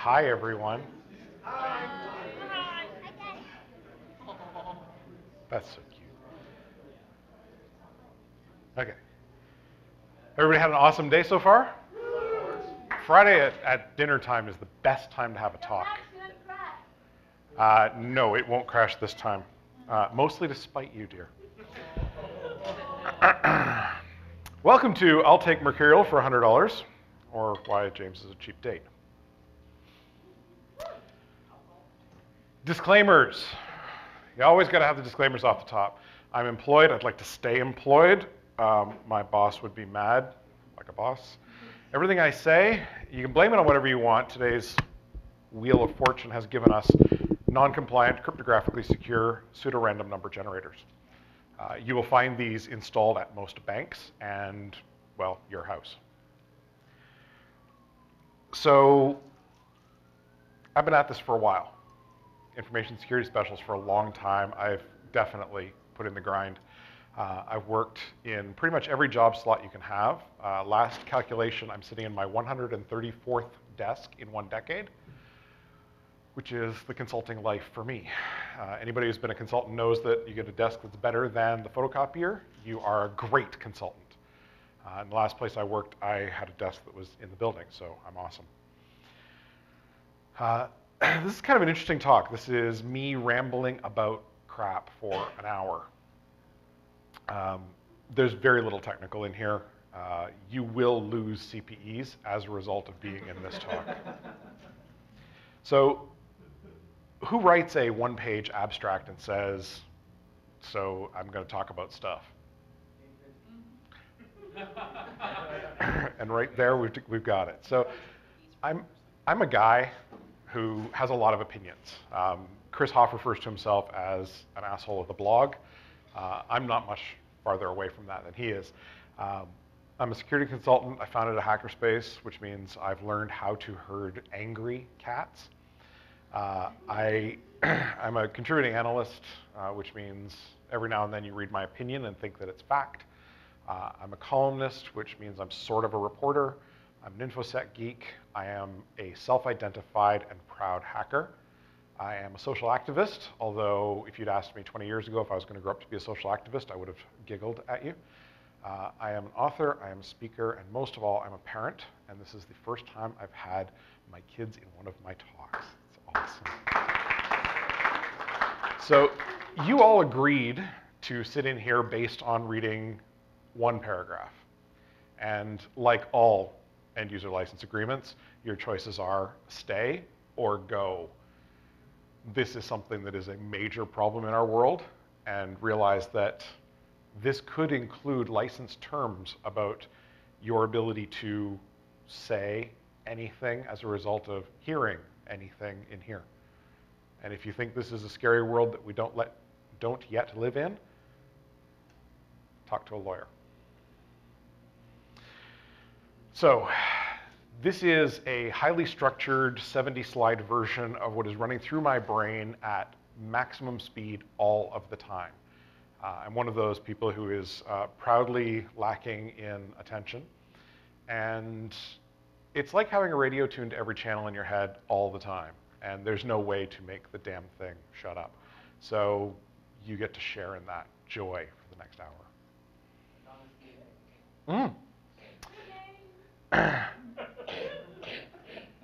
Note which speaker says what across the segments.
Speaker 1: Hi, everyone. That's so cute. Okay. Everybody had an awesome day so far? Friday at dinner time is the best time to have a talk. No, it won't crash this time. Mostly to spite you, dear. Welcome to I'll Take Myrcurial for $100, or Why James is a Cheap Date. Disclaimers. You always got to have the disclaimers off the top. I'm employed. I'd like to stay employed. My boss would be mad, like a boss. Everything I say, you can blame it on whatever you want. Today's Wheel of Fortune has given us non-compliant, cryptographically secure, pseudo-random number generators. You will find these installed at most banks and, well, your house. So I've been at this for a while. Information security specialist for a long time. I've definitely put in the grind. I've worked in pretty much every job slot you can have. Last calculation, I'm sitting in my 134th desk in 1 decade, which is the consulting life for me. Anybody who's been a consultant knows that you get a desk that's better than the photocopier. You are a great consultant. In the last place I worked, I had a desk that was in the building, so I'm awesome. This is kind of an interesting talk. This is me rambling about crap for an hour. There's very little technical in here. You will lose CPEs as a result of being in this talk. So who writes a 1-page abstract and says, so I'm going to talk about stuff? And right there, we've got it. So I'm a guy who has a lot of opinions. Chris Hoff refers to himself as an asshole of the blog. I'm not much farther away from that than he is. I'm a security consultant. I founded a hackerspace, which means I've learned how to herd angry cats. I'm a contributing analyst, which means every now and then you read my opinion and think that it's fact. I'm a columnist, which means I'm sort of a reporter. I'm an Infosec geek. I am a self-identified and proud hacker. I am a social activist, although if you'd asked me 20 years ago if I was going to grow up to be a social activist, I would have giggled at you. I am an author, I am a speaker, and most of all, I'm a parent, and this is the first time I've had my kids in one of my talks. It's awesome. So you all agreed to sit in here based on reading 1 paragraph. And like all end user license agreements, your choices are stay or go. This is something that is a major problem in our world, and realize that this could include license terms about your ability to say anything as a result of hearing anything in here. And if you think this is a scary world that we don't yet live in, talk to a lawyer. So this is a highly structured 70-slide version of what is running through my brain at maximum speed all of the time. I'm one of those people who is proudly lacking in attention. And it's like having a radio tuned to every channel in your head all the time. And there's no way to make the damn thing shut up. So you get to share in that joy for the next hour.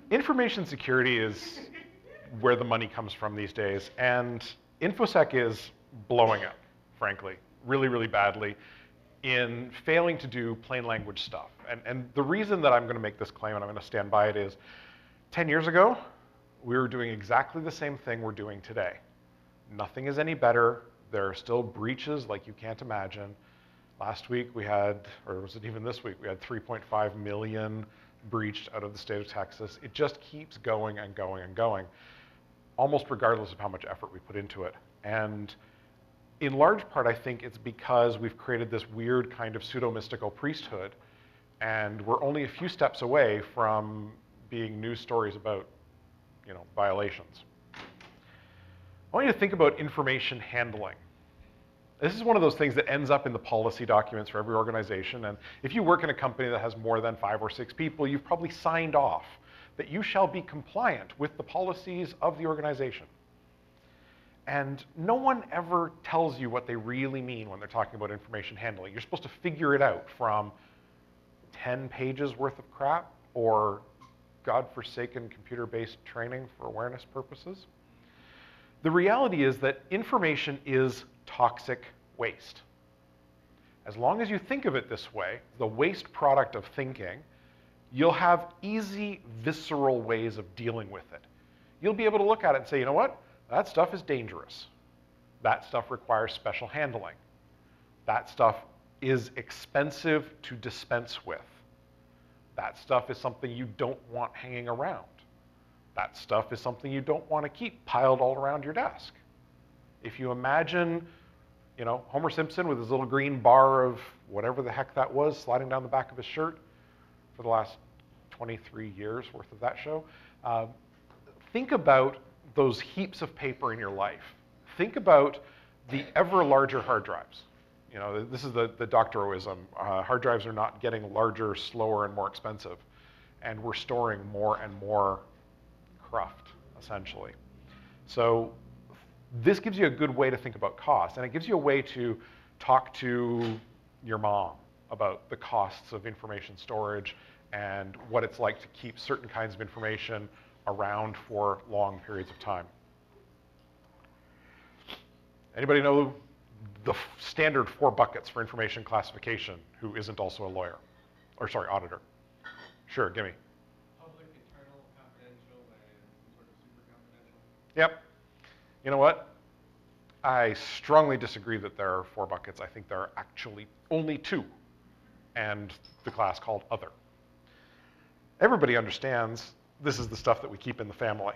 Speaker 1: Information security is where the money comes from these days, and InfoSec is blowing up, frankly, really, really badly in failing to do plain language stuff. And the reason that I'm going to make this claim, and I'm going to stand by it, is 10 years ago, we were doing exactly the same thing we're doing today. Nothing is any better. There are still breaches like you can't imagine. Last week we had, or was it even this week, we had 3.5 million breached out of the state of Texas. It just keeps going and going and going, almost regardless of how much effort we put into it. And in large part, I think it's because we've created this weird kind of pseudo-mystical priesthood, and we're only a few steps away from being news stories about, violations. I want you to think about information handling. This is one of those things that ends up in the policy documents for every organization, and if you work in a company that has more than 5 or 6 people, you've probably signed off that you shall be compliant with the policies of the organization. And no one ever tells you what they really mean when they're talking about information handling. You're supposed to figure it out from 10 pages worth of crap or godforsaken computer-based training for awareness purposes. The reality is that information is toxic waste. As long as you think of it this way, the waste product of thinking, you'll have easy, visceral ways of dealing with it. You'll be able to look at it and say, you know what? That stuff is dangerous. That stuff requires special handling. That stuff is expensive to dispense with. That stuff is something you don't want hanging around. That stuff is something you don't want to keep piled all around your desk. If you imagine, you know, Homer Simpson with his little green bar of whatever the heck that was sliding down the back of his shirt for the last 23 years worth of that show, think about those heaps of paper in your life. Think about the ever larger hard drives. You know, this is the doctoroism. Hard drives are not getting larger, slower, and more expensive. And we're storing more and more cruft, essentially. So this gives you a good way to think about cost. And it gives you a way to talk to your mom about the costs of information storage and what it's like to keep certain kinds of information around for long periods of time. Anybody know the standard 4 buckets for information classification who isn't also a lawyer? Or sorry, auditor. Sure, give me.
Speaker 2: Public, internal, confidential, and sort of super confidential.
Speaker 1: Yep. You know what? I strongly disagree that there are 4 buckets. I think there are actually only 2, and the class called other. Everybody understands this is the stuff that we keep in the family,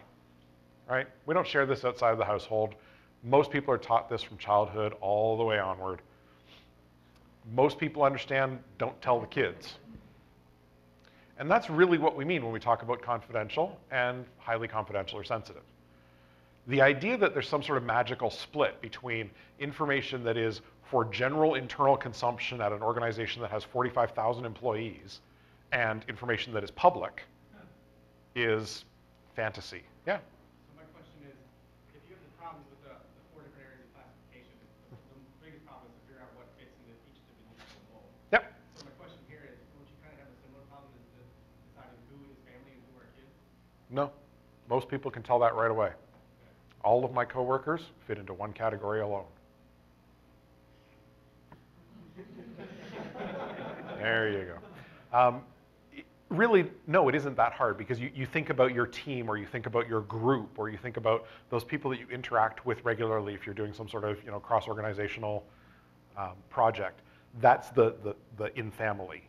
Speaker 1: right? We don't share this outside of the household. Most people are taught this from childhood all the way onward. Most people understand don't tell the kids. And that's really what we mean when we talk about confidential and highly confidential or sensitive. The idea that there's some sort of magical split between information that is for general internal consumption at an organization that has 45,000 employees and information that is public is fantasy. Yeah?
Speaker 2: So my question is, if you have the problems with the 4 different areas of classification, the biggest problem is to figure out what fits into each individual mold.
Speaker 1: Yep.
Speaker 2: So my question here is, don't you kind of have a similar problem as to deciding who is family and who are kids?
Speaker 1: No. Most people can tell that right away. All of my coworkers fit into one category alone. There you go. Really, no, it isn't that hard because you think about your team or you think about your group or you think about those people that you interact with regularly if you're doing some sort of cross-organizational project. That's the in family.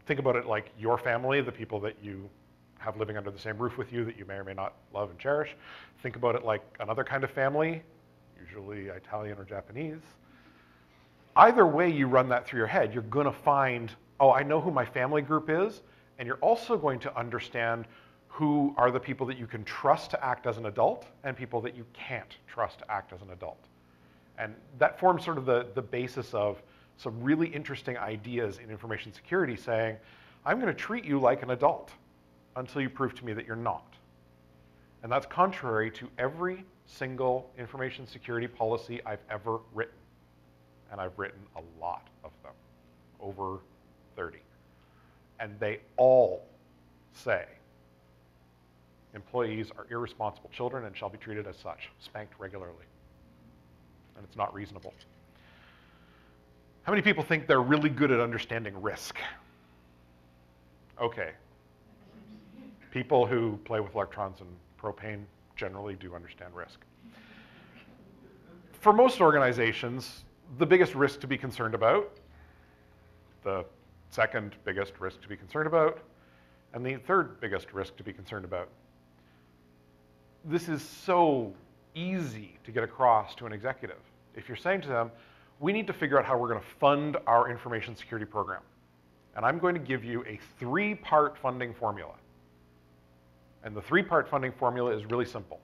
Speaker 1: Think about it like your family, the people that you have living under the same roof with you that you may or may not love and cherish. Think about it like another kind of family, usually Italian or Japanese. Either way you run that through your head, you're going to find, oh, I know who my family group is, and you're also going to understand who are the people that you can trust to act as an adult and people that you can't trust to act as an adult. And that forms sort of the basis of some really interesting ideas in information security saying, I'm going to treat you like an adult until you prove to me that you're not. And that's contrary to every single information security policy I've ever written. And I've written a lot of them, over 30. And they all say employees are irresponsible children and shall be treated as such, spanked regularly. And it's not reasonable. How many people think they're really good at understanding risk? Okay. People who play with electrons and propane generally do understand risk. For most organizations, the biggest risk to be concerned about, the second biggest risk to be concerned about, and the third biggest risk to be concerned about. This is so easy to get across to an executive. If you're saying to them, we need to figure out how we're going to fund our information security program. And I'm going to give you a 3-part funding formula. And the 3-part funding formula is really simple.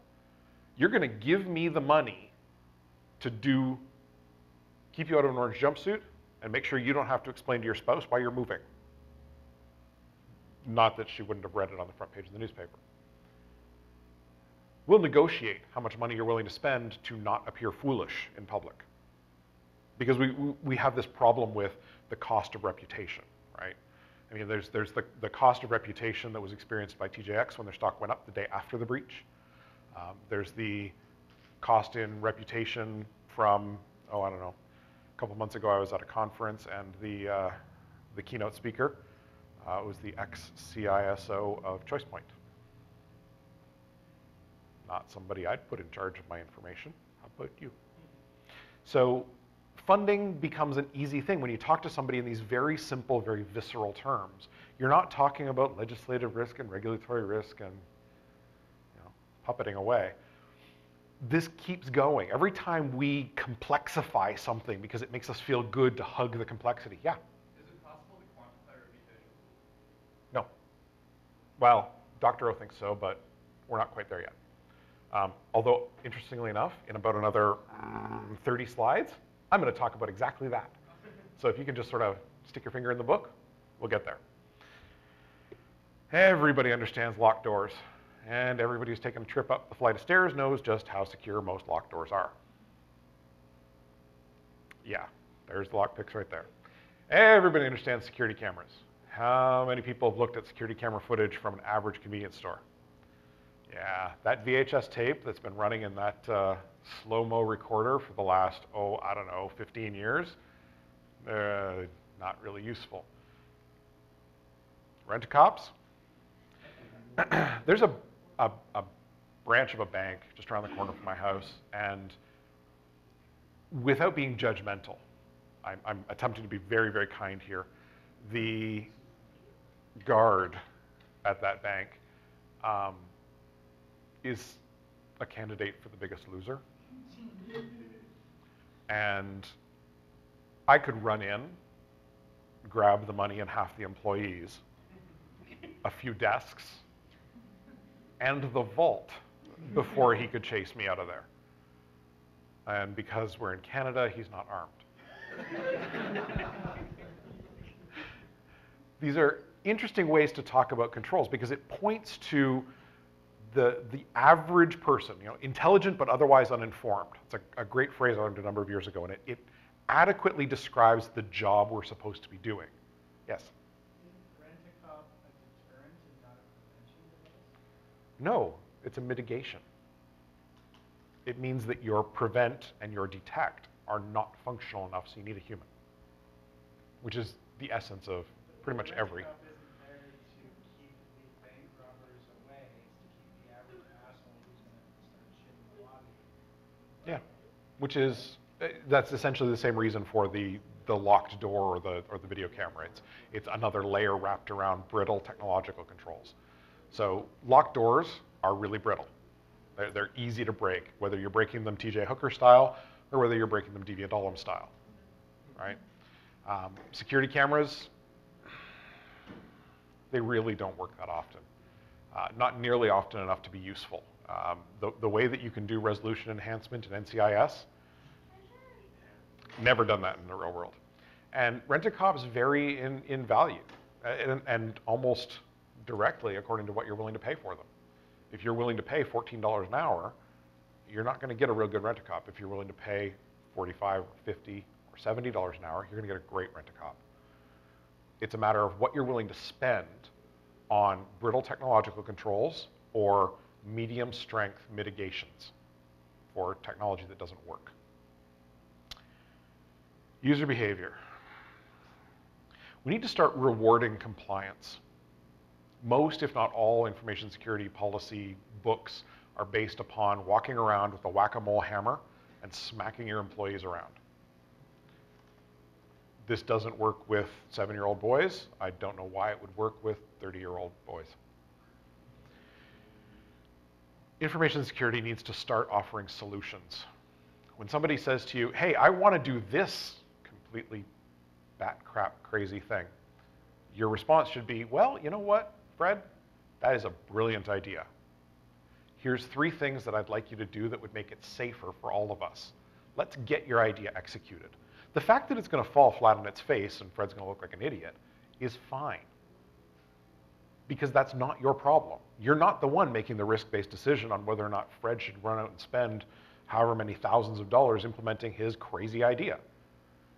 Speaker 1: You're going to give me the money to keep you out of an orange jumpsuit and make sure you don't have to explain to your spouse why you're moving. Not that she wouldn't have read it on the front page of the newspaper. We'll negotiate how much money you're willing to spend to not appear foolish in public. Because we have this problem with the cost of reputation, right? I mean, there's the cost of reputation that was experienced by TJX when their stock went up the day after the breach. There's the cost in reputation from, oh, I don't know, a couple months ago I was at a conference and the keynote speaker was the ex-CISO of ChoicePoint. Not somebody I'd put in charge of my information. How about you? So funding becomes an easy thing when you talk to somebody in these very simple, very visceral terms. You're not talking about legislative risk and regulatory risk and puppeting away. This keeps going. Every time we complexify something because it makes us feel good to hug the complexity. Yeah?
Speaker 2: Is it possible to quantify reputation?
Speaker 1: No. Well, Dr. O thinks so, but we're not quite there yet. Although, interestingly enough, in about another 30 slides, I'm going to talk about exactly that. So if you can just sort of stick your finger in the book, we'll get there. Everybody understands locked doors, and everybody who's taken a trip up the flight of stairs knows just how secure most locked doors are. Yeah, there's the lock picks right there. Everybody understands security cameras. How many people have looked at security camera footage from an average convenience store? Yeah, that VHS tape that's been running in that slow-mo recorder for the last, oh, I don't know, 15 years, not really useful. Rent-a-cops? There's a branch of a bank just around the corner from my house, and without being judgmental, I'm attempting to be very, very kind here. The guard at that bank is a candidate for the Biggest Loser. And I could run in, grab the money and half the employees, a few desks, and the vault before he could chase me out of there. And because we're in Canada, he's not armed. These are interesting ways to talk about controls because it points to the average person, intelligent but otherwise uninformed. It's a great phrase I learned a number of years ago, and it adequately describes the job we're supposed to be doing. Yes?
Speaker 2: Is rent-a-cop a deterrent and not a prevention device?
Speaker 1: No, it's a mitigation. It means that your prevent and your detect are not functional enough, so you need a human, which is the essence of pretty much every.
Speaker 2: Rent-a-cop isn't there to keep the bank robbers away. It's to keep the average asshole who's going to start shit in the lobby.
Speaker 1: Yeah, which is, that's essentially the same reason for the locked door or the video camera. It's another layer wrapped around brittle technological controls. So locked doors are really brittle. They're easy to break, whether you're breaking them TJ Hooker style or whether you're breaking them Deviant style, right? Security cameras, they really don't work that often. Not nearly often enough to be useful. The way that you can do resolution enhancement in NCIS, never done that in the real world. And rent-a-cops vary in value and almost directly according to what you're willing to pay for them. If you're willing to pay $14 an hour, you're not going to get a real good rent-a-cop. If you're willing to pay $45 or $50 or $70 an hour, you're going to get a great rent-a-cop. It's a matter of what you're willing to spend on brittle technological controls or medium strength mitigations for technology that doesn't work. User behavior. We need to start rewarding compliance. Most, if not all, information security policy books are based upon walking around with a whack-a-mole hammer and smacking your employees around. This doesn't work with 7-year-old boys. I don't know why it would work with 30-year-old boys. Information security needs to start offering solutions. When somebody says to you, hey, I want to do this completely bat crap crazy thing, your response should be, well, you know what, Fred? That is a brilliant idea. Here's 3 things that I'd like you to do that would make it safer for all of us. Let's get your idea executed. The fact that it's going to fall flat on its face and Fred's going to look like an idiot is fine. because that's not your problem. You're not the one making the risk-based decision on whether or not Fred should run out and spend however many thousands of dollars implementing his crazy idea.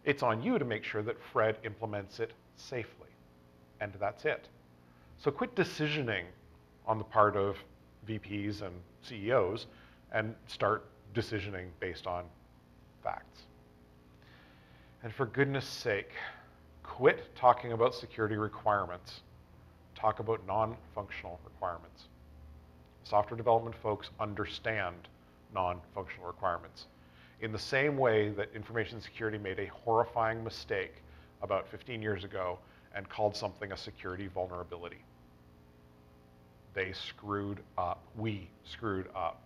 Speaker 1: It's on you to make sure that Fred implements it safely, and that's it. So quit decisioning on the part of VPs and CEOs and start decisioning based on facts. And for goodness sake, quit talking about security requirements. Talk about non-functional requirements. Software development folks understand non-functional requirements. In the same way that information security made a horrifying mistake about 15 years ago and called something a security vulnerability. They screwed up. We screwed up.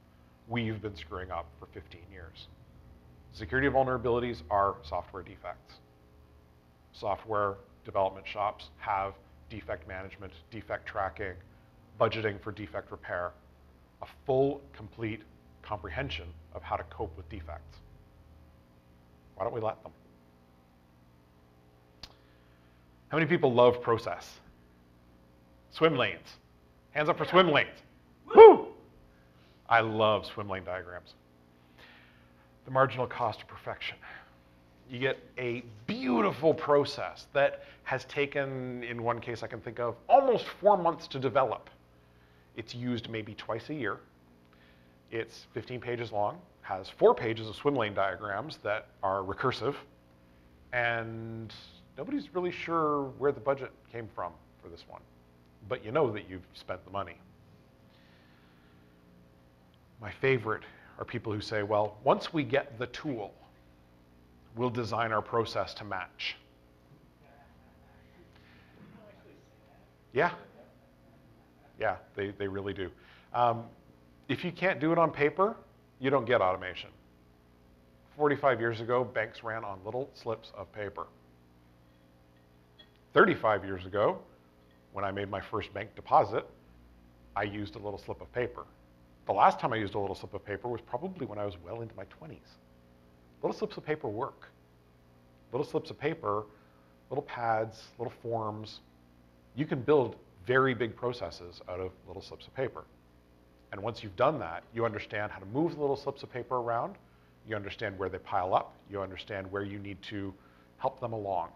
Speaker 1: We've been screwing up for 15 years. Security vulnerabilities are software defects. Software development shops have defect management, defect tracking, budgeting for defect repair, a full, complete comprehension of how to cope with defects. Why don't we let them? How many people love process? Swim lanes. Hands up for swim lanes. Woo! I love swim lane diagrams. The marginal cost of perfection. You get a beautiful process that has taken, in one case I can think of, almost 4 months to develop. It's used maybe twice a year. It's 15 pages long, has 4 pages of swim lane diagrams that are recursive, and nobody's really sure where the budget came from for this one. But you know that you've spent the money. My favorite are people who say, well, once we get the tool, we'll design our process to match. Yeah. Yeah, they really do. If you can't do it on paper, you don't get automation. 45 years ago, banks ran on little slips of paper. 35 years ago, when I made my first bank deposit, I used a little slip of paper. The last time I used a little slip of paper was probably when I was well into my 20s. Little slips of paper work. Little slips of paper, little pads, little forms. You can build very big processes out of little slips of paper. And once you've done that, you understand how to move the little slips of paper around. You understand where they pile up. You understand where you need to help them along.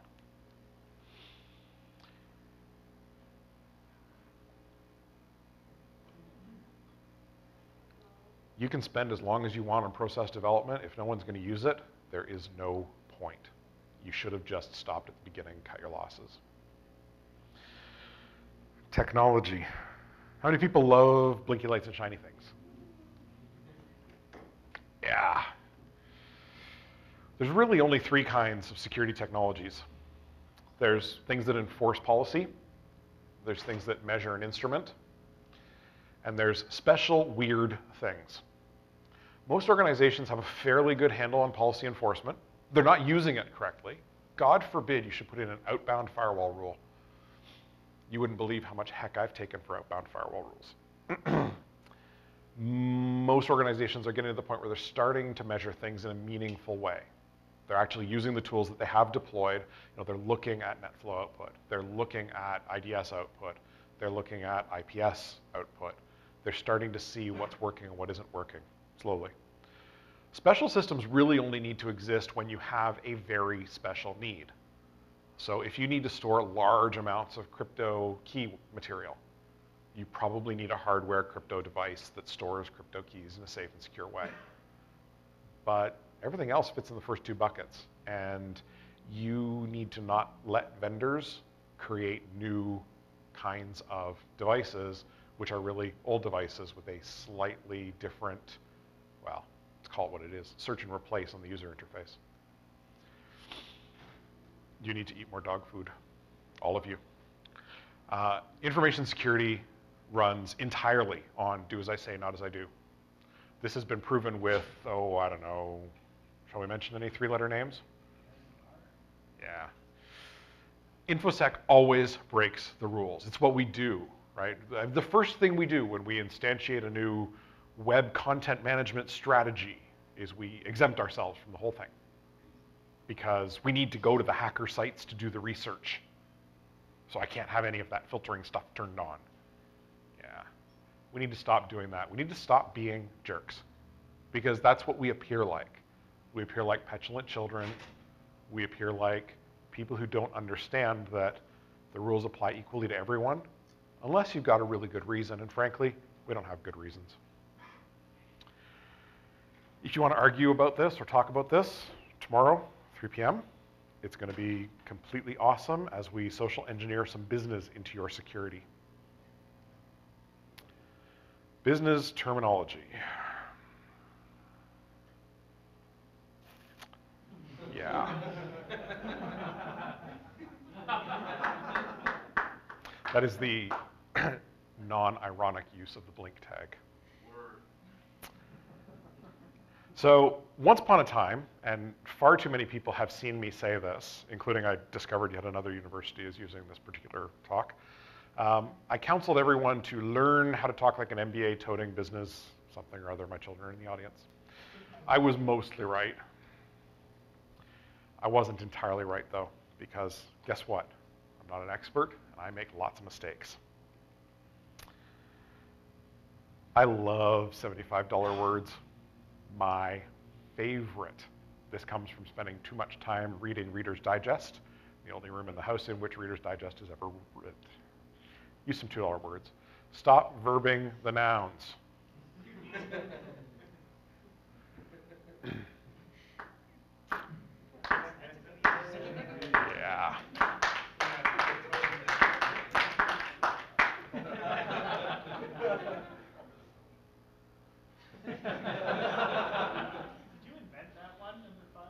Speaker 1: You can spend as long as you want on process development. If no one's going to use it, there is no point. You should have just stopped at the beginning and cut your losses. Technology. How many people love blinky lights and shiny things? Yeah. There's really only 3 kinds of security technologies. There's things that enforce policy, there's things that measure an instrument, and there's special weird things. Most organizations have a fairly good handle on policy enforcement. They're not using it correctly. God forbid you should put in an outbound firewall rule. You wouldn't believe how much heck I've taken for outbound firewall rules. Most organizations are getting to the point where they're starting to measure things in a meaningful way. They're actually using the tools that they have deployed. They're looking at NetFlow output. They're looking at IDS output. They're looking at IPS output. They're starting to see what's working and what isn't working, slowly. Special systems really only need to exist when you have a very special need. So if you need to store large amounts of crypto key material, you probably need a hardware crypto device that stores crypto keys in a safe and secure way. But everything else fits in the first 2 buckets, and you need to not let vendors create new kinds of devices, which are really old devices with a slightly different, well, let's call it what it is, search and replace on the user interface. You need to eat more dog food, all of you. Information security runs entirely on do as I say, not as I do. This has been proven with, oh, I don't know, shall we mention any 3-letter names? Yeah. Infosec always breaks the rules. It's what we do, right? The first thing we do when we instantiate a new web content management strategy is we exempt ourselves from the whole thing, because we need to go to the hacker sites to do the research. So I can't have any of that filtering stuff turned on. We need to stop doing that. We need to stop being jerks, because that's what we appear like. We appear like petulant children. We appear like people who don't understand that the rules apply equally to everyone, unless you've got a really good reason, and frankly, we don't have good reasons. If you want to argue about this or talk about this, tomorrow, 3 p.m., it's going to be completely awesome as we social engineer some business into your security. Business terminology. Yeah. That is the non-ironic use of the blink tag. So once upon a time, and far too many people have seen me say this, including I discovered yet another university is using this particular talk, I counseled everyone to learn how to talk like an MBA-toting business, something or other. My children are in the audience. I was mostly right. I wasn't entirely right, though, because guess what? I'm not an expert, and I make lots of mistakes. I love $75 words. My favorite. This comes from spending too much time reading Reader's Digest, the only room in the house in which Reader's Digest is ever read. Use some $2 words. Stop verbing the nouns. Yeah.
Speaker 2: Did you invent that one, number 5?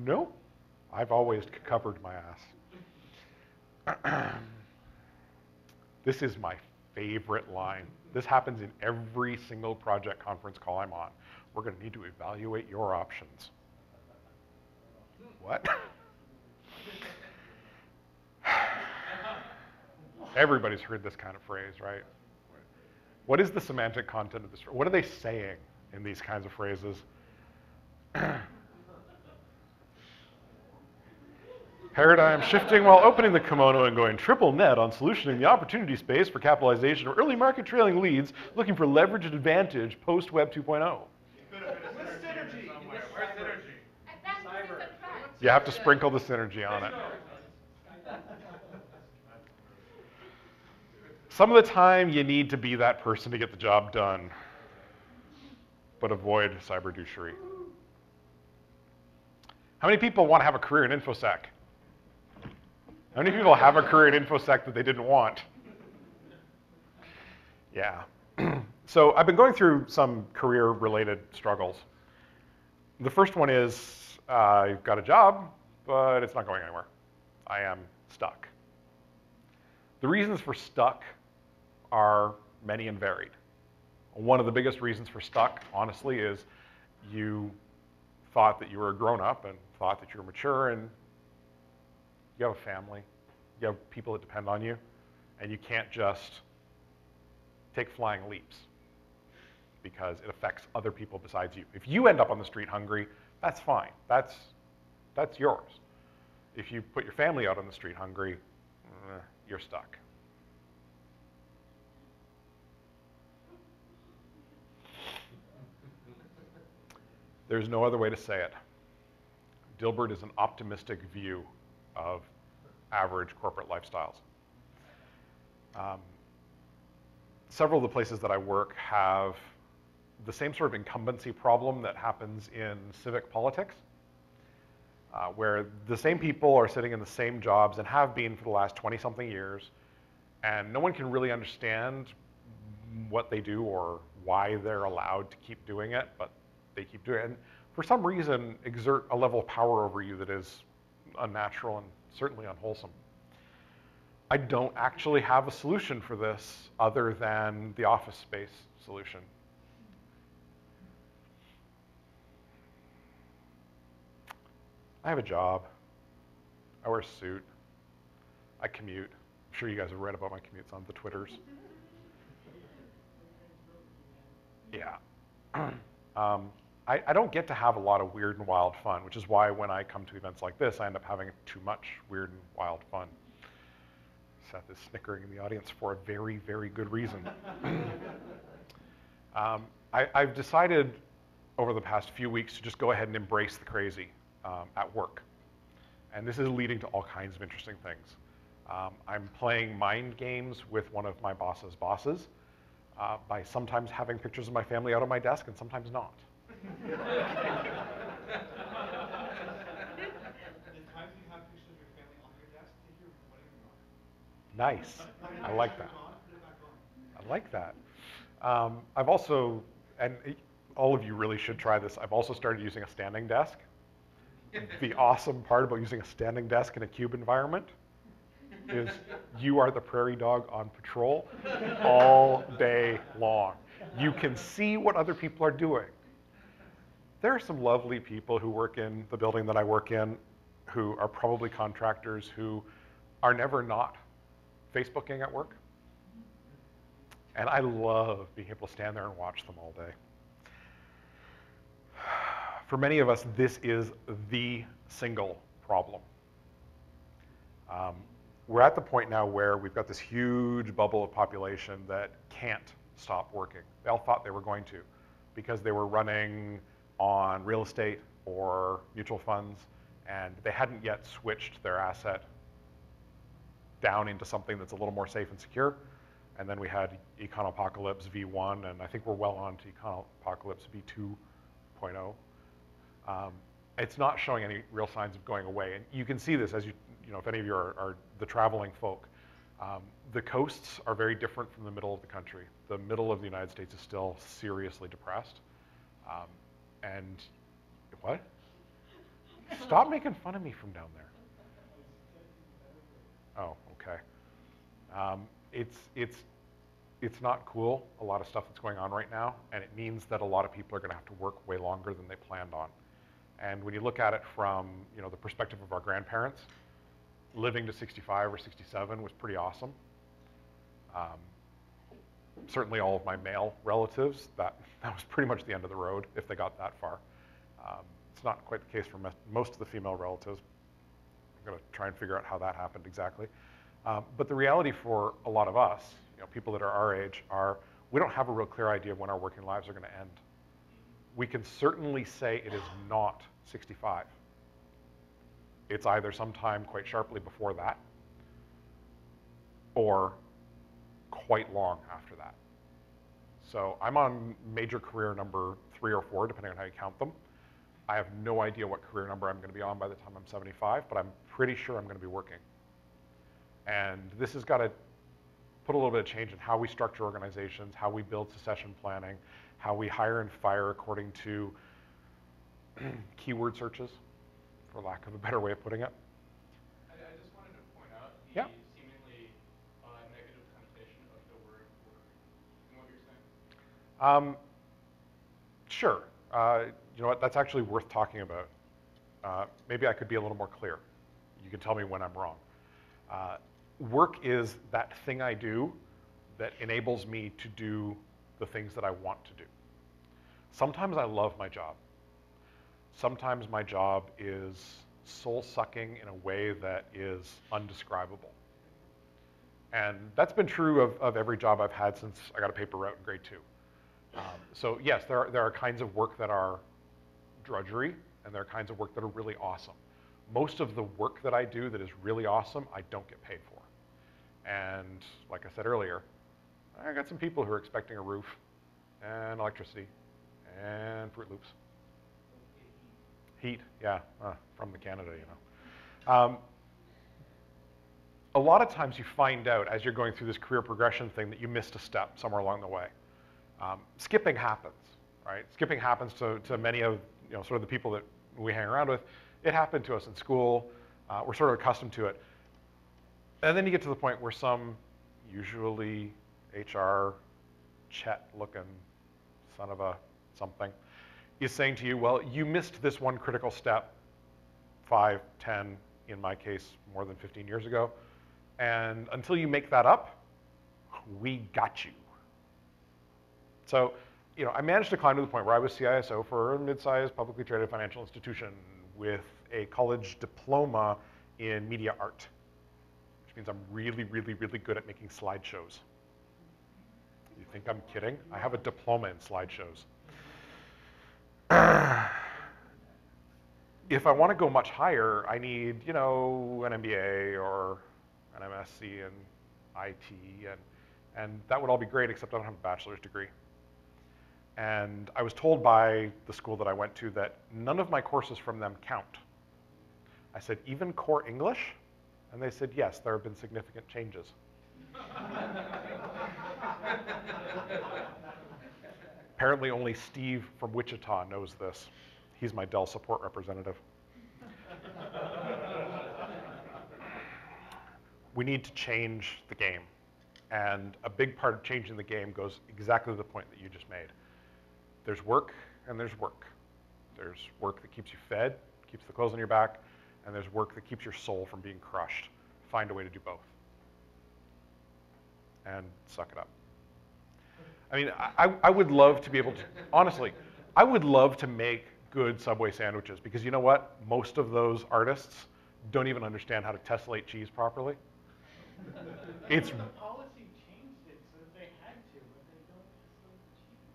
Speaker 1: Nope. I've always covered my ass. This is my favorite line. This happens in every single project conference call I'm on. We're going to need to evaluate your options. What? Everybody's heard this kind of phrase, right? What is the semantic content of this? What are they saying in these kinds of phrases? Paradigm shifting while opening the kimono and going triple net on solutioning the opportunity space for capitalization of early market trailing leads looking for leverage and advantage post-Web 2.0.
Speaker 2: Where's synergy? Where's synergy?
Speaker 1: You have to sprinkle the synergy on it. Some of the time, you need to be that person to get the job done, but avoid cyber douchery. How many people want to have a career in InfoSec? How many people have a career in InfoSec that they didn't want? Yeah. So I've been going through some career-related struggles. The first one is I've got a job, but it's not going anywhere. I am stuck. The reasons for stuck are many and varied. One of the biggest reasons for stuck, honestly, is you thought that you were a grown-up and thought that you were mature, and you have a family, you have people that depend on you, and you can't just take flying leaps because it affects other people besides you. If you end up on the street hungry, that's fine. That's yours. If you put your family out on the street hungry, you're stuck. There's no other way to say it. Dilbert is an optimistic view of average corporate lifestyles. Several of the places that I work have the same sort of incumbency problem that happens in civic politics, where the same people are sitting in the same jobs and have been for the last 20-something years, and no one can really understand what they do or why they're allowed to keep doing it, but they keep doing it, and for some reason exert a level of power over you that is unnatural and certainly unwholesome. I don't actually have a solution for this other than the office space solution. I have a job. I wear a suit. I commute. I'm sure you guys have read about my commutes on the Twitters. Yeah. I don't get to have a lot of weird and wild fun, which is why when I come to events like this, I end up having too much weird and wild fun. Seth is snickering in the audience for a very, very good reason. I've decided over the past few weeks to just go ahead and embrace the crazy at work. And this is leading to all kinds of interesting things. I'm playing mind games with one of my boss's bosses by sometimes having pictures of my family out on my desk and sometimes not.
Speaker 2: The times you have pictures of your family on your desk, take your wedding ring off.
Speaker 1: Nice. I like that. I like that. I've also, and all of you really should try this, I've also started using a standing desk. The awesome part about using a standing desk in a cube environment is you are the prairie dog on patrol all day long. You can see what other people are doing. There are some lovely people who work in the building that I work in who are probably contractors who are never not Facebooking at work. And I love being able to stand there and watch them all day. For many of us, this is the single problem. We're at the point now where we've got this huge bubble of population that can't stop working. They all thought they were going to because they were running on real estate or mutual funds, and they hadn't yet switched their asset down into something that's a little more safe and secure. And then we had Econopocalypse V1, and I think we're well on to Econopocalypse V2.0. It's not showing any real signs of going away. And you can see this as you know, if any of you are the traveling folk. The coasts are very different from the middle of the country. The middle of the United States is still seriously depressed. And what? Stop making fun of me from down there. Oh, okay. It's not cool, a lot of stuff that's going on right now, and it means that a lot of people are going to have to work way longer than they planned on. And when you look at it from, you know, the perspective of our grandparents, living to 65 or 67 was pretty awesome. Certainly all of my male relatives, that was pretty much the end of the road if they got that far. It's not quite the case for most of the female relatives. I'm going to try and figure out how that happened exactly. But the reality for a lot of us, you know, people that are our age, we don't have a real clear idea of when our working lives are going to end. We can certainly say it is not 65. It's either sometime quite sharply before that or quite long after that. So I'm on major career number 3 or 4, depending on how you count them. I have no idea what career number I'm going to be on by the time I'm 75, but I'm pretty sure I'm going to be working. And this has got to put a little bit of change in how we structure organizations, how we build succession planning, how we hire and fire according to keyword searches, for lack of a better way of putting it.
Speaker 2: I just wanted to point out the seemingly negative connotation of the word work and what you're saying.
Speaker 1: Sure. You know what? That's actually worth talking about. Maybe I could be a little more clear. You can tell me when I'm wrong. Work is that thing I do that enables me to do the things that I want to do. Sometimes I love my job. Sometimes my job is soul-sucking in a way that is undescribable. And that's been true of every job I've had since I got a paper route in grade 2. So yes, there are kinds of work that are drudgery, and there are kinds of work that are really awesome. Most of the work that I do that is really awesome, I don't get paid for. And like I said earlier, I got some people who are expecting a roof and electricity and Fruit Loops. Heat, yeah, from the Canada, you know. A lot of times you find out as you're going through this career progression thing that you missed a step somewhere along the way. Skipping happens, right? Skipping happens to many of, you know, sort of the people that we hang around with. It happened to us in school. We're sort of accustomed to it. And then you get to the point where some, usually HR Chet-looking son of a something, is saying to you, well, you missed this one critical step 5, 10, in my case, more than 15 years ago. And until you make that up, we got you. So, you know, I managed to climb to the point where I was CISO for a mid-sized publicly traded financial institution with a college diploma in media art, which means I'm really, really, really good at making slideshows. You think I'm kidding? I have a diploma in slideshows. If I want to go much higher, I need, you know, an MBA or an MSc in IT, and that would all be great, except I don't have a bachelor's degree. And I was told by the school that I went to that none of my courses from them count. I said, even core English? And they said, yes, there have been significant changes. Apparently only Steve from Wichita knows this. He's my Dell support representative. We need to change the game. And a big part of changing the game goes exactly to the point that you just made. There's work and there's work. There's work that keeps you fed, keeps the clothes on your back, and there's work that keeps your soul from being crushed. Find a way to do both. And suck it up. I mean, I would love to be able to, honestly, I would love to make good Subway sandwiches, because you know what? Most of those artists don't even understand how to tessellate cheese properly. It's
Speaker 3: the policy changed it so that they had to, but they don't tessellate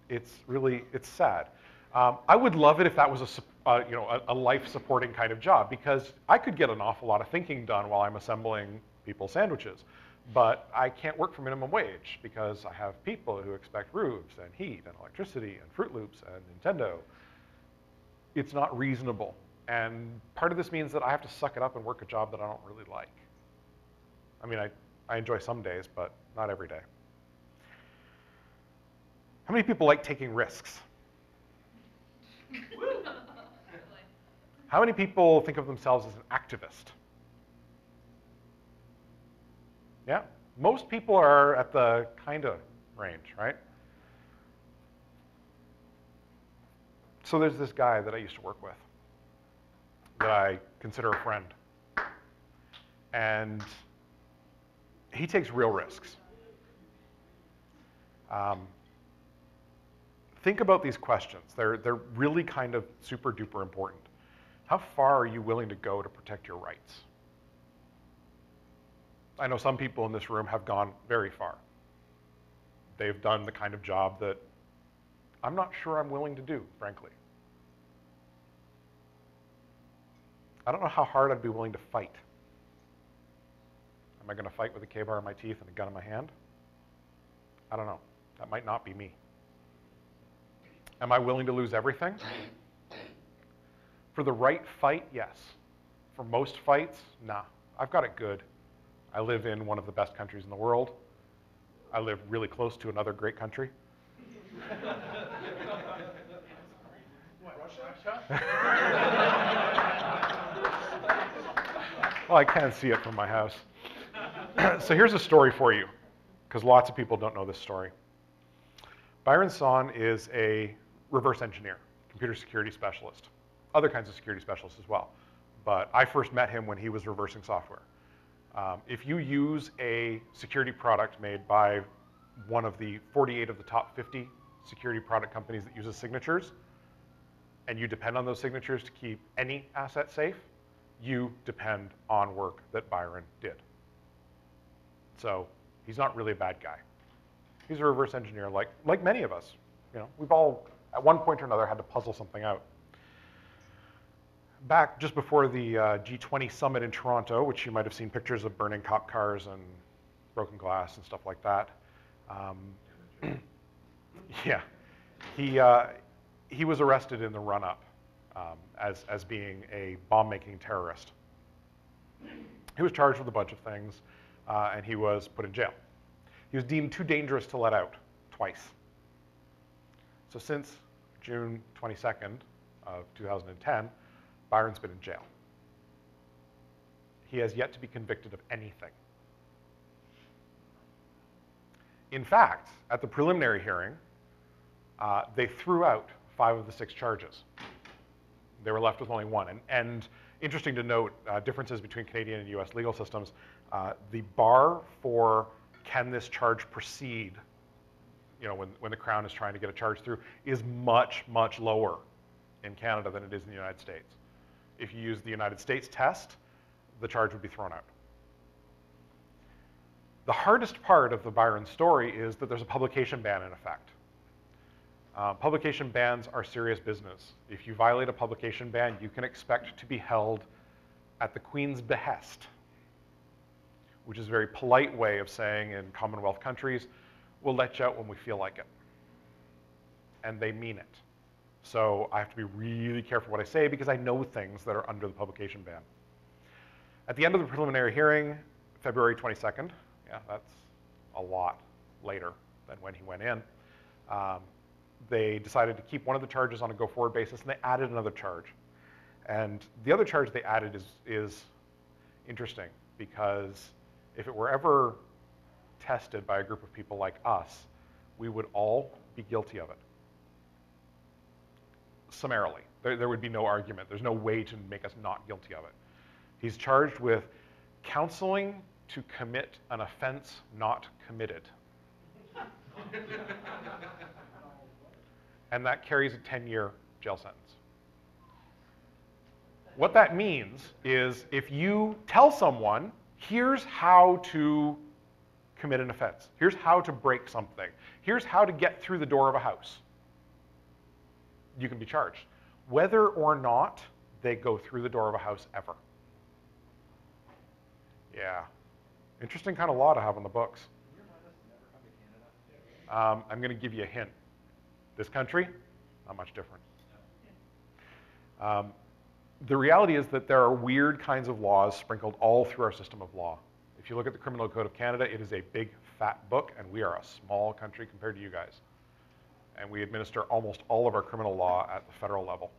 Speaker 3: cheese.
Speaker 1: It's really, it's sad. I would love it if that was a life-supporting kind of job, because I could get an awful lot of thinking done while I'm assembling people's sandwiches. But I can't work for minimum wage because I have people who expect roofs and heat and electricity and Fruit Loops and Nintendo. It's not reasonable. And part of this means that I have to suck it up and work a job that I don't really like. I mean, I enjoy some days, but not every day. How many people like taking risks? How many people think of themselves as an activist? Yeah, most people are at the kind of range, right? So there's this guy that I used to work with that I consider a friend. And he takes real risks. Think about these questions. They're really kind of super duper important. How far are you willing to go to protect your rights? I know some people in this room have gone very far. They've done the kind of job that I'm not sure I'm willing to do, frankly. I don't know how hard I'd be willing to fight. Am I going to fight with a K-bar in my teeth and a gun in my hand? I don't know. That might not be me. Am I willing to lose everything? For the right fight, yes. For most fights, nah. I've got it good. I live in one of the best countries in the world. I live really close to another great country.
Speaker 3: What, Russia?
Speaker 1: Well, I can see it from my house. So here's a story for you, because lots of people don't know this story. Byron Son is a reverse engineer, computer security specialist, other kinds of security specialists as well. But I first met him when he was reversing software. If you use a security product made by one of the 48 of the top 50 security product companies that uses signatures, and you depend on those signatures to keep any asset safe, you depend on work that Byron did. So he's not really a bad guy. He's a reverse engineer like many of us. You know, we've all, at one point or another, had to puzzle something out. Back just before the G20 summit in Toronto, which you might have seen pictures of burning cop cars and broken glass and stuff like that. Yeah, he was arrested in the run-up as being a bomb-making terrorist. He was charged with a bunch of things, and he was put in jail. He was deemed too dangerous to let out twice. So since June 22nd of 2010, Byron's been in jail. He has yet to be convicted of anything. In fact, at the preliminary hearing, they threw out 5 of the 6 charges. They were left with only 1. And interesting to note, differences between Canadian and US legal systems, the bar for can this charge proceed, you know, when the Crown is trying to get a charge through, is much, much lower in Canada than it is in the United States. If you use the United States test, the charge would be thrown out. The hardest part of the Byron story is that there's a publication ban in effect. Publication bans are serious business. If you violate a publication ban, you can expect to be held at the Queen's behest, which is a very polite way of saying in Commonwealth countries, we'll let you out when we feel like it. And they mean it. So I have to be really careful what I say because I know things that are under the publication ban. At the end of the preliminary hearing, February 22nd, yeah, that's a lot later than when he went in, they decided to keep one of the charges on a go-forward basis, and they added another charge. And the other charge they added is interesting, because if it were ever tested by a group of people like us, we would all be guilty of it. Summarily. There would be no argument. There's no way to make us not guilty of it. He's charged with counseling to commit an offense not committed. And that carries a 10-year jail sentence. What that means is if you tell someone, here's how to commit an offense, here's how to break something, here's how to get through the door of a house, you can be charged, whether or not they go through the door of a house ever. Yeah. Interesting kind of law to have on the books.
Speaker 3: Can you remind us to never come to Canada?
Speaker 1: I'm going to give you a hint. This country, not much different. The reality is that there are weird kinds of laws sprinkled all through our system of law. If you look at the Criminal Code of Canada, it is a big, fat book, and we are a small country compared to you guys. And we administer almost all of our criminal law at the federal level.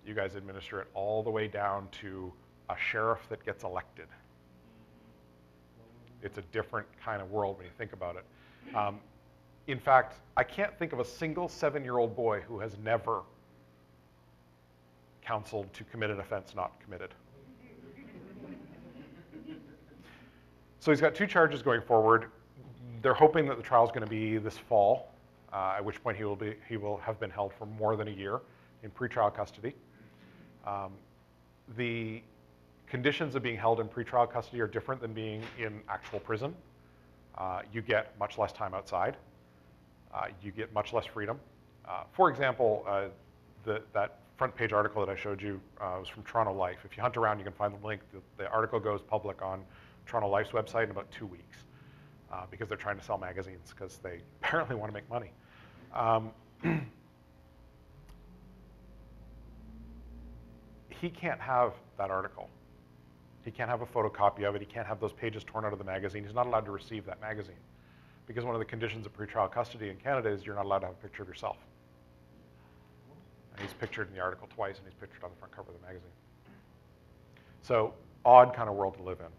Speaker 1: You guys administer it all the way down to a sheriff that gets elected. It's a different kind of world when you think about it. In fact, I can't think of a single 7-year-old boy who has never counseled to commit an offense not committed. So he's got 2 charges going forward. They're hoping that the trial is going to be this fall, at which point he will have been held for more than a year in pretrial custody. The conditions of being held in pretrial custody are different than being in actual prison. You get much less time outside. You get much less freedom. For example, that front page article that I showed you was from Toronto Life. If you hunt around, you can find the link. The article goes public on Toronto Life's website in about 2 weeks because they're trying to sell magazines because they apparently want to make money. He can't have that article. He can't have a photocopy of it. He can't have those pages torn out of the magazine. He's not allowed to receive that magazine because one of the conditions of pretrial custody in Canada is you're not allowed to have a picture of yourself. And he's pictured in the article twice, and he's pictured on the front cover of the magazine. So, odd kind of world to live in.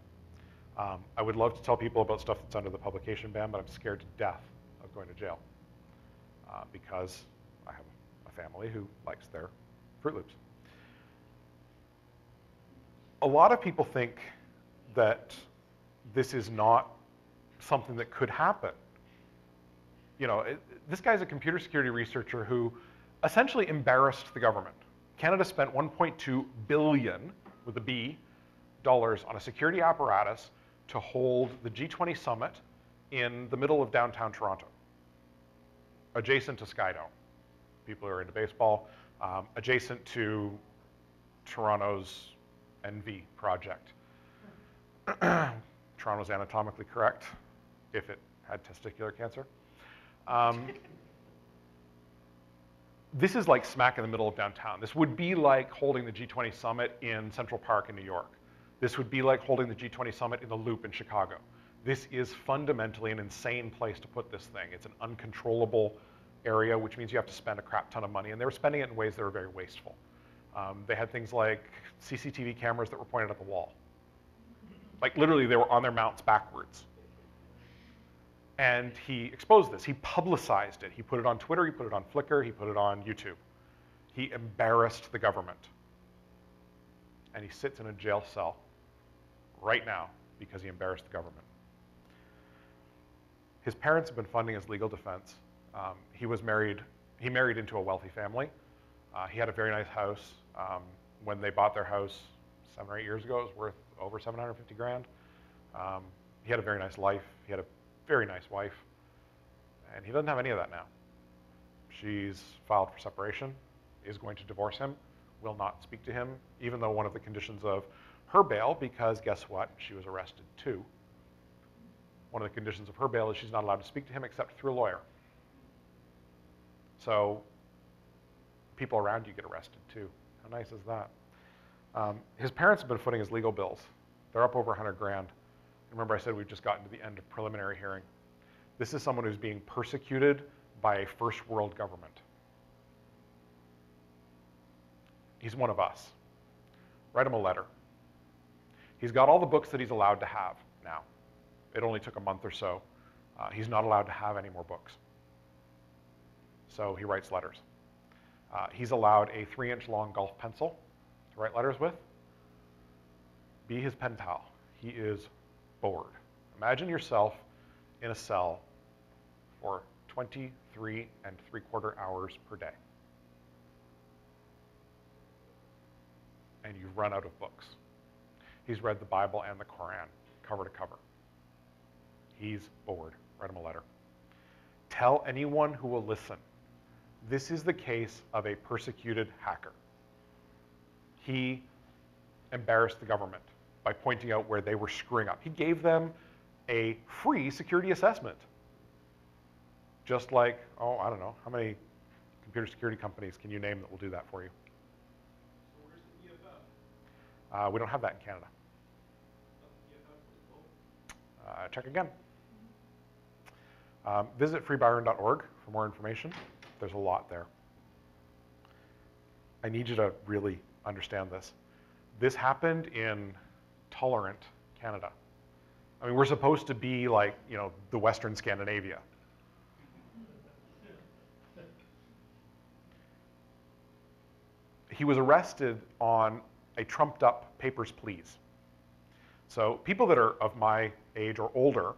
Speaker 1: I would love to tell people about stuff that's under the publication ban, but I'm scared to death of going to jail because I have a family who likes their Fruit Loops. A lot of people think that this is not something that could happen. You know, this guy's a computer security researcher who essentially embarrassed the government. Canada spent $1.2 billion, with a B, dollars on a security apparatus to hold the G20 summit in the middle of downtown Toronto, adjacent to Skydome. People who are into baseball, adjacent to Toronto's NV project. Toronto's anatomically correct, if it had testicular cancer. This is like smack in the middle of downtown. This would be like holding the G20 summit in Central Park in New York. This would be like holding the G20 summit in the Loop in Chicago. This is fundamentally an insane place to put this thing. It's an uncontrollable area, which means you have to spend a crap ton of money, and they were spending it in ways that were very wasteful. They had things like CCTV cameras that were pointed at the wall. Like literally they were on their mounts backwards. And he exposed this, he publicized it. He put it on Twitter, he put it on Flickr, he put it on YouTube. He embarrassed the government. And he sits in a jail cell right now because he embarrassed the government. His parents have been funding his legal defense. He married into a wealthy family. He had a very nice house. When they bought their house 7 or 8 years ago, it was worth over $750,000. He had a very nice life. He had a very nice wife. And he doesn't have any of that now. She's filed for separation, is going to divorce him, will not speak to him, even though one of the conditions of her bail, because guess what? She was arrested too. One of the conditions of her bail is she's not allowed to speak to him except through a lawyer. So people around you get arrested too. How nice is that? His parents have been footing his legal bills. They're up over 100 grand. Remember I said we've just gotten to the end of preliminary hearing. This is someone who's being persecuted by a first world government. He's one of us. Write him a letter. He's got all the books that he's allowed to have now. It only took a month or so. He's not allowed to have any more books. So he writes letters. He's allowed a 3-inch long golf pencil to write letters with. Be his pen pal. He is bored. Imagine yourself in a cell for 23 3/4 hours per day. And you've run out of books. He's read the Bible and the Quran, cover to cover. He's bored. Write him a letter. Tell anyone who will listen. This is the case of a persecuted hacker. He embarrassed the government by pointing out where they were screwing up. He gave them a free security assessment. Just like, oh, I don't know, how many computer security companies can you name that will do that for you?
Speaker 2: So where's the BFF?
Speaker 1: We don't have that in Canada. Check again. Visit freebyron.org for more information. There's a lot there. I need you to really understand this. This happened in tolerant Canada. I mean, we're supposed to be like, you know, the Western Scandinavia. He was arrested on a trumped up papers, please. So people that are of my age or older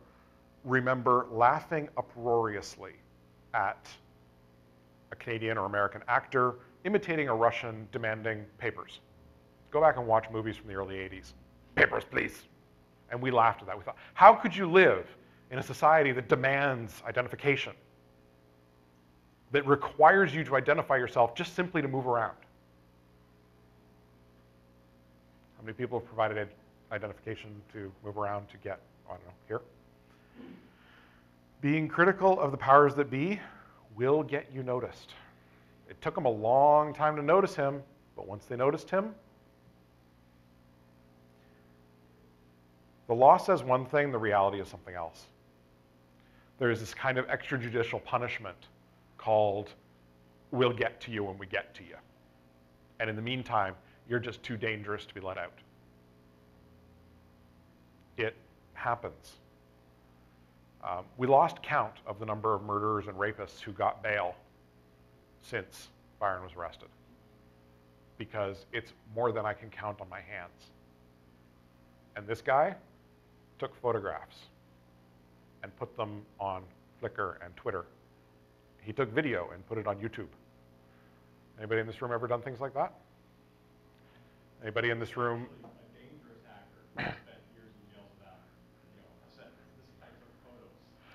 Speaker 1: remember laughing uproariously at a Canadian or American actor imitating a Russian demanding papers. Go back and watch movies from the early 80s. Papers, please. And we laughed at that. We thought, how could you live in a society that demands identification, that requires you to identify yourself just simply to move around? How many people have provided identification to move around to get, I don't know, here? Being critical of the powers that be will get you noticed. It took them a long time to notice him, but once they noticed him, the law says one thing, the reality is something else. There is this kind of extrajudicial punishment called, we'll get to you when we get to you. And in the meantime, you're just too dangerous to be let out. It happens. We lost count of the number of murderers and rapists who got bail since Byron was arrested, because it's more than I can count on my hands. And this guy took photographs and put them on Flickr and Twitter. He took video and put it on YouTube. Anybody in this room ever done things like that? Anybody in this room?
Speaker 4: A dangerous hacker who spent years in jail for that, said this guy took photos.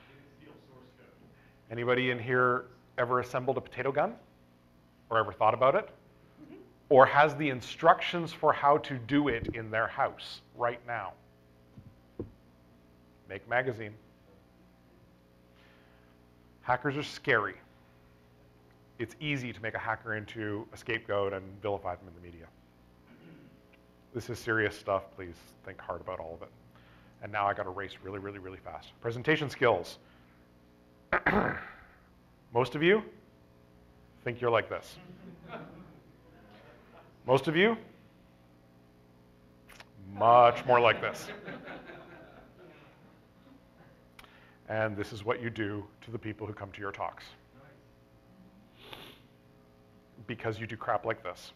Speaker 4: Didn't steal source code.
Speaker 1: Anybody in here ever assembled a potato gun? Or ever thought about it? Or has the instructions for how to do it in their house right now? Make magazine. Hackers are scary. It's easy to make a hacker into a scapegoat and vilify them in the media. This is serious stuff. Please think hard about all of it. And now I got to race really, really, really fast. Presentation skills. Most of you think you're like this. Most of you, much more like this. And this is what you do to the people who come to your talks. Because you do crap like this.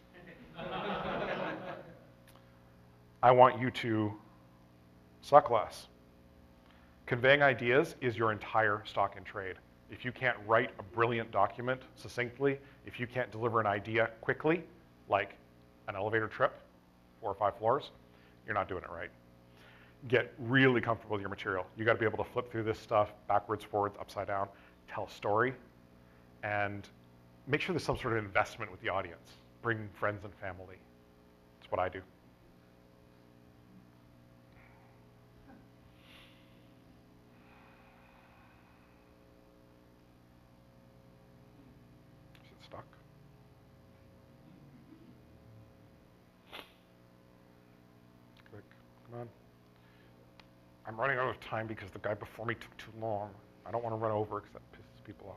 Speaker 1: I want you to suck less. Conveying ideas is your entire stock in trade. If you can't write a brilliant document succinctly, if you can't deliver an idea quickly, like an elevator trip, 4 or 5 floors, you're not doing it right. get really comfortable with your material. You got to be able to flip through this stuff backwards, forwards, upside down, tell a story, and make sure there's some sort of investment with the audience. Bring friends and family. That's what I do. Is it stuck? Click. Come on. I'm running out of time because the guy before me took too long. I don't want to run over because that pisses people off.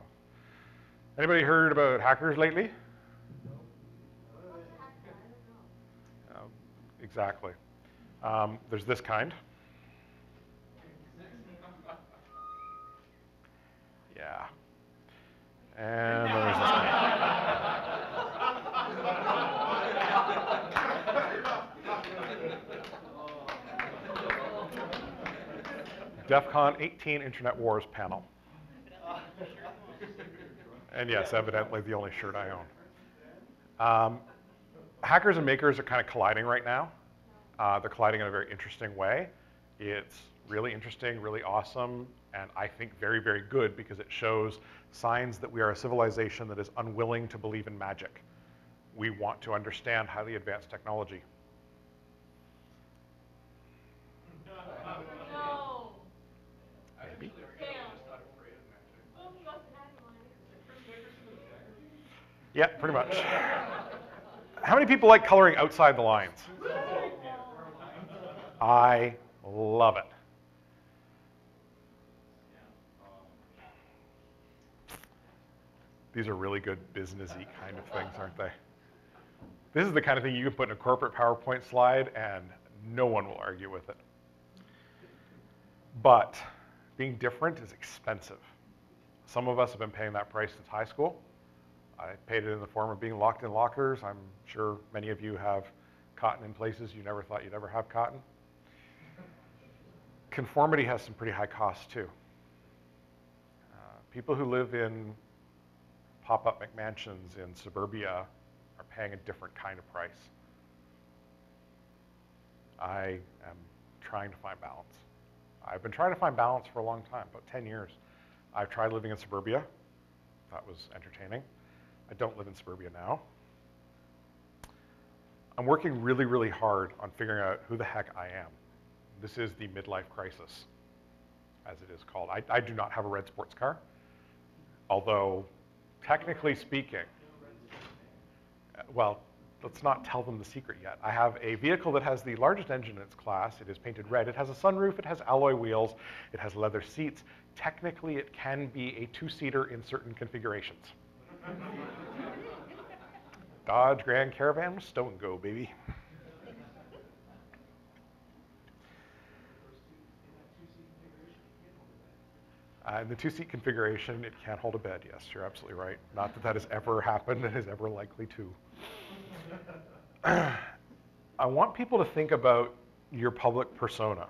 Speaker 1: Anybody heard about hackers lately? Exactly. There's this kind. Yeah. And there's this kind. DEF CON 18 Internet Wars panel. And yes, evidently the only shirt I own. Hackers and makers are kind of colliding right now. They're colliding in a very interesting way. It's really interesting, really awesome, and I think very, very good because it shows signs that we are a civilization that is unwilling to believe in magic. We want to understand highly advanced technology.
Speaker 2: No.
Speaker 1: Maybe. Yeah, pretty much. How many people like coloring outside the lines? I love it. These are really good businessy kind of things, aren't they? This is the kind of thing you can put in a corporate PowerPoint slide and no one will argue with it. But being different is expensive. Some of us have been paying that price since high school. I paid it in the form of being locked in lockers. I'm sure many of you have cotton in places you never thought you'd ever have cotton. Conformity has some pretty high costs too. People who live in pop-up McMansions in suburbia are paying a different kind of price. I am trying to find balance. I've been trying to find balance for a long time, about 10 years. I've tried living in suburbia. That was entertaining. I don't live in suburbia now. I'm working really, really hard on figuring out who the heck I am. This is the midlife crisis, as it is called. I do not have a red sports car, although technically speaking, well, let's not tell them the secret yet. I have a vehicle that has the largest engine in its class. It is painted red. It has a sunroof. It has alloy wheels. It has leather seats. Technically, it can be a two-seater in certain configurations. Dodge Grand Caravan with stow and go, baby. In the two-seat configuration, it can't hold a bed. Yes, you're absolutely right. Not that that has ever happened and is ever likely to. I want people to think about your public persona.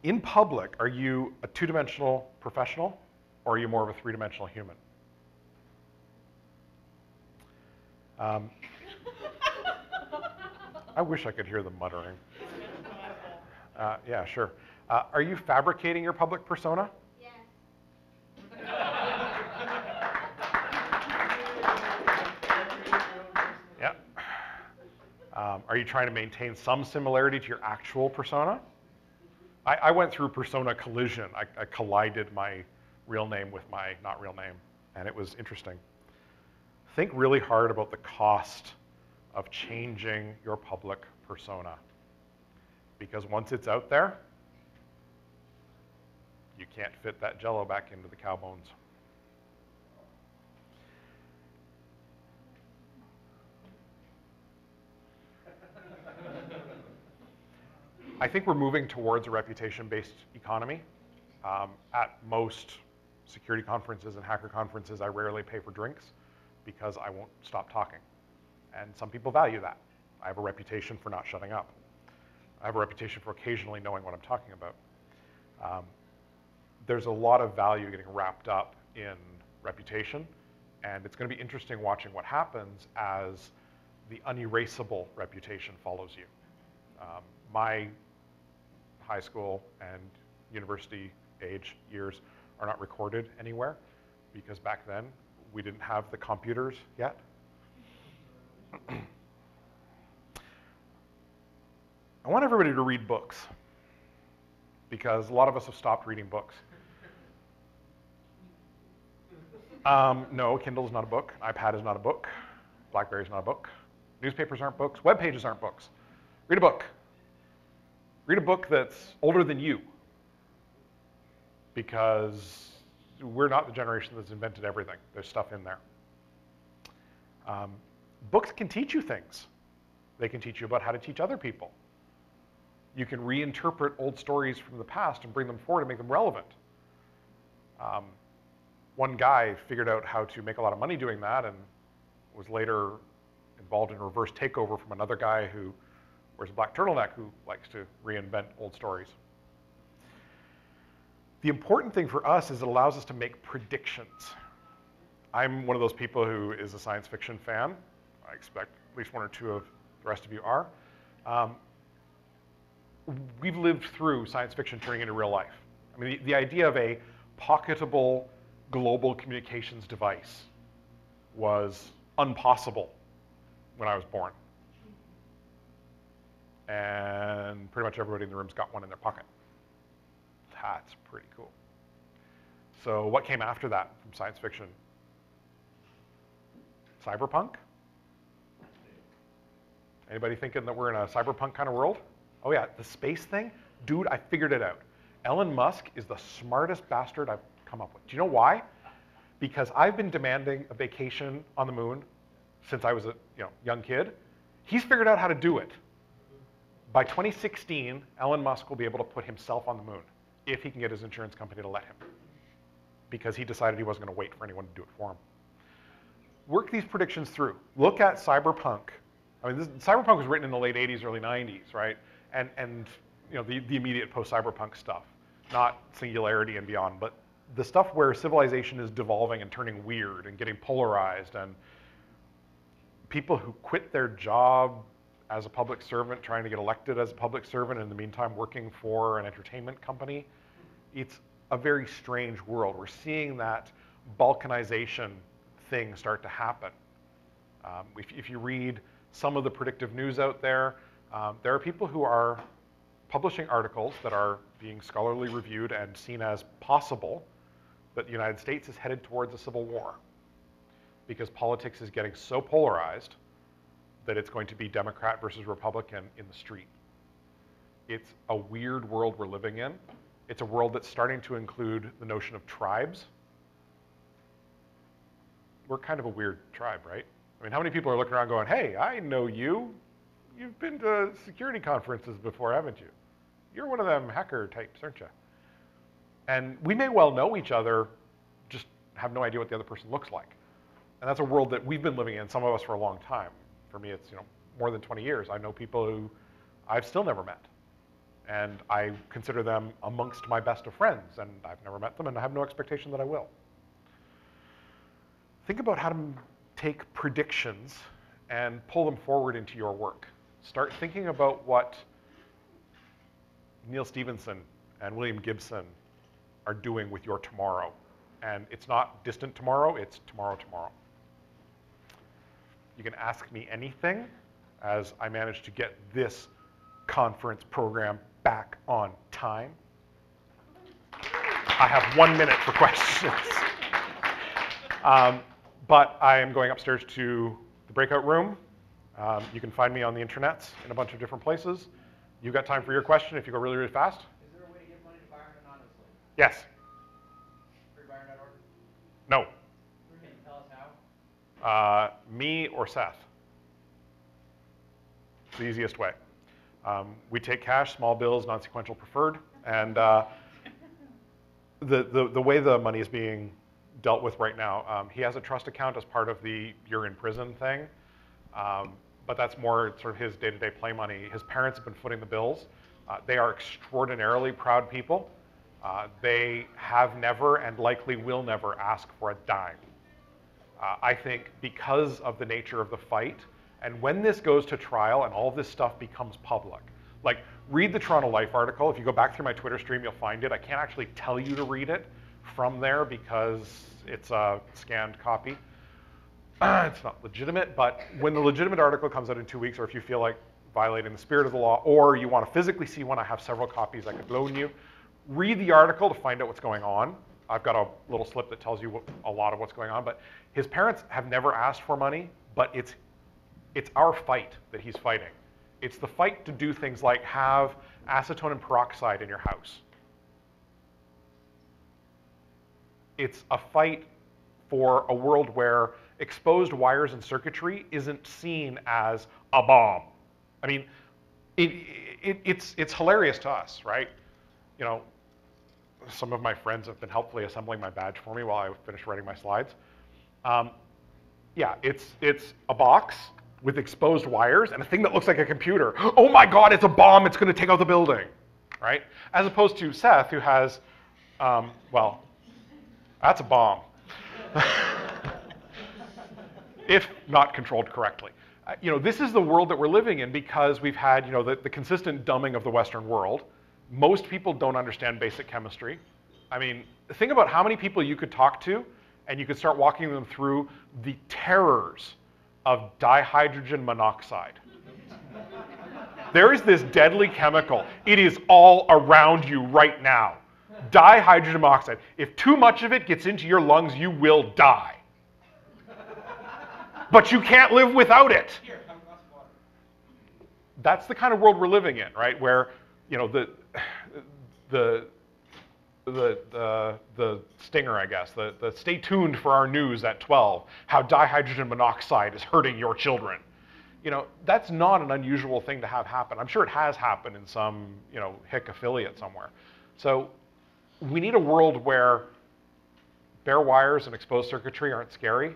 Speaker 1: In public, are you a two-dimensional professional or are you more of a three-dimensional human? I wish I could hear the muttering. Yeah, sure. Are you fabricating your public persona?
Speaker 5: Yes.
Speaker 1: Yeah. Are you trying to maintain some similarity to your actual persona? I went through persona collision. I collided my real name with my not real name, and it was interesting. Think really hard about the cost of changing your public persona. Because once it's out there, you can't fit that Jell-O back into the cow bones. I think we're moving towards a reputation-based economy. At most security conferences and hacker conferences, I rarely pay for drinks because I won't stop talking. And some people value that. I have a reputation for not shutting up. I have a reputation for occasionally knowing what I'm talking about. There's a lot of value getting wrapped up in reputation, and it's going to be interesting watching what happens as the unerasable reputation follows you. My high school and university age years are not recorded anywhere because back then we didn't have the computers yet. I want everybody to read books because a lot of us have stopped reading books. No, Kindle is not a book. iPad is not a book. BlackBerry is not a book. Newspapers aren't books. Web pages aren't books. Read a book. Read a book that's older than you, because we're not the generation that's invented everything. There's stuff in there. Books can teach you things. They can teach you about how to teach other people. You can reinterpret old stories from the past and bring them forward and make them relevant. One guy figured out how to make a lot of money doing that and was later involved in a reverse takeover from another guy who wears a black turtleneck who likes to reinvent old stories. The important thing for us is it allows us to make predictions. I'm one of those people who is a science fiction fan. I expect at least one or two of the rest of you are. We've lived through science fiction turning into real life. I mean, the idea of a pocketable global communications device was impossible when I was born. And pretty much everybody in the room's got one in their pocket. That's pretty cool. So what came after that from science fiction? Cyberpunk? Anybody thinking that we're in a cyberpunk kind of world? Oh yeah, the space thing? Dude, I figured it out. Elon Musk is the smartest bastard I've come up with. Do you know why? Because I've been demanding a vacation on the moon since I was a young kid. He's figured out how to do it. By 2016, Elon Musk will be able to put himself on the moon if he can get his insurance company to let him, because he decided he wasn't going to wait for anyone to do it for him. Work these predictions through. Look at cyberpunk. I mean, cyberpunk was written in the late 80s, early 90s, right? And the immediate post-cyberpunk stuff, not Singularity and beyond, but the stuff where civilization is devolving and turning weird and getting polarized, and people who quit their job as a public servant trying to get elected as a public servant, and in the meantime working for an entertainment company. It's a very strange world. We're seeing that balkanization thing start to happen. If you read some of the predictive news out there, there are people who are publishing articles that are being scholarly reviewed and seen as possible that the United States is headed towards a civil war, because politics is getting so polarized that it's going to be Democrat versus Republican in the street. It's a weird world we're living in. It's a world that's starting to include the notion of tribes. We're kind of a weird tribe, right? I mean, how many people are looking around going, hey, I know you. You've been to security conferences before, haven't you? You're one of them hacker types, aren't you? And we may well know each other, just have no idea what the other person looks like. And that's a world that we've been living in, some of us, for a long time. For me, it's more than 20 years. I know people who I've still never met. And I consider them amongst my best of friends, and I've never met them, and I have no expectation that I will. Think about how to take predictions and pull them forward into your work. Start thinking about what Neil Stephenson and William Gibson are doing with your tomorrow. And it's not distant tomorrow, it's tomorrow. You can ask me anything as I manage to get this conference program back on time. I have 1 minute for questions. But I am going upstairs to the breakout room. You can find me on the intranets in a bunch of different places. You've got time for your question if you go really, really fast.
Speaker 3: Is there a way to give money to Byron anonymously?
Speaker 1: Yes.
Speaker 3: FreeByron.org?
Speaker 1: No.
Speaker 3: Can you tell us how?
Speaker 1: Me or Seth. It's the easiest way. We take cash, small bills, non-sequential preferred, and the way the money is being dealt with right now, he has a trust account as part of the you're in prison thing, but that's more sort of his day-to-day play money. His parents have been footing the bills. They are extraordinarily proud people. They have never and likely will never ask for a dime. I think because of the nature of the fight, and when this goes to trial and all this stuff becomes public, Like, read the Toronto Life article. If you go back through my Twitter stream, you'll find it. I can't actually tell you to read it from there because it's a scanned copy. It's not legitimate, but when the legitimate article comes out in 2 weeks, or if you feel like violating the spirit of the law, or you want to physically see one, I have several copies I could loan you. Read the article to find out what's going on. I've got a little slip that tells you a lot of what's going on, but his parents have never asked for money, but it's our fight that he's fighting. It's the fight to do things like have acetone and peroxide in your house. It's a fight for a world where exposed wires and circuitry isn't seen as a bomb. I mean, it's hilarious to us, right? You know, some of my friends have been helpfully assembling my badge for me while I finished writing my slides. Yeah, it's a box with exposed wires and a thing that looks like a computer. Oh my God, it's a bomb, it's gonna take out the building, right? As opposed to Seth, who has, well, that's a bomb. If not controlled correctly. You know, this is the world that we're living in because we've had, you know, the consistent dumbing of the Western world. Most people don't understand basic chemistry. I mean, think about how many people you could talk to and you could start walking them through the terrors of dihydrogen monoxide. There is this deadly chemical. It is all around you right now. Dihydrogen monoxide. If too much of it gets into your lungs, you will die. But you can't live without it.
Speaker 2: Here, have a glass of water.
Speaker 1: That's the kind of world we're living in, right? Where, you know, the stinger, I guess, the stay tuned for our news at 12, how dihydrogen monoxide is hurting your children. You know, that's not an unusual thing to have happen. I'm sure it has happened in some, you know, hick affiliate somewhere. So we need a world where bare wires and exposed circuitry aren't scary.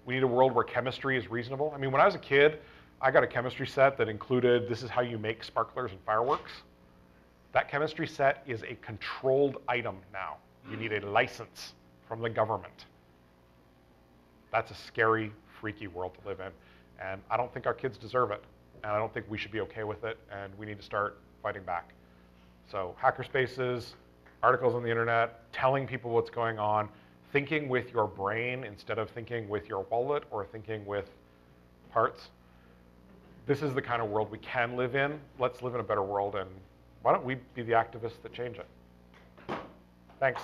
Speaker 1: We need a world where chemistry is reasonable. I mean, when I was a kid, I got a chemistry set that included, this is how you make sparklers and fireworks. That chemistry set is a controlled item now. You need a license from the government. That's a scary, freaky world to live in. And I don't think our kids deserve it. And I don't think we should be okay with it. And we need to start fighting back. So hackerspaces, articles on the internet, telling people what's going on, thinking with your brain instead of thinking with your wallet or thinking with parts. This is the kind of world we can live in. Let's live in a better world, and why don't we be the activists that change it? Thanks.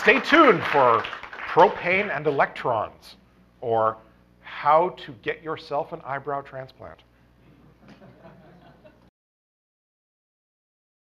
Speaker 1: Stay tuned for propane and electrons, or how to get yourself an eyebrow transplant.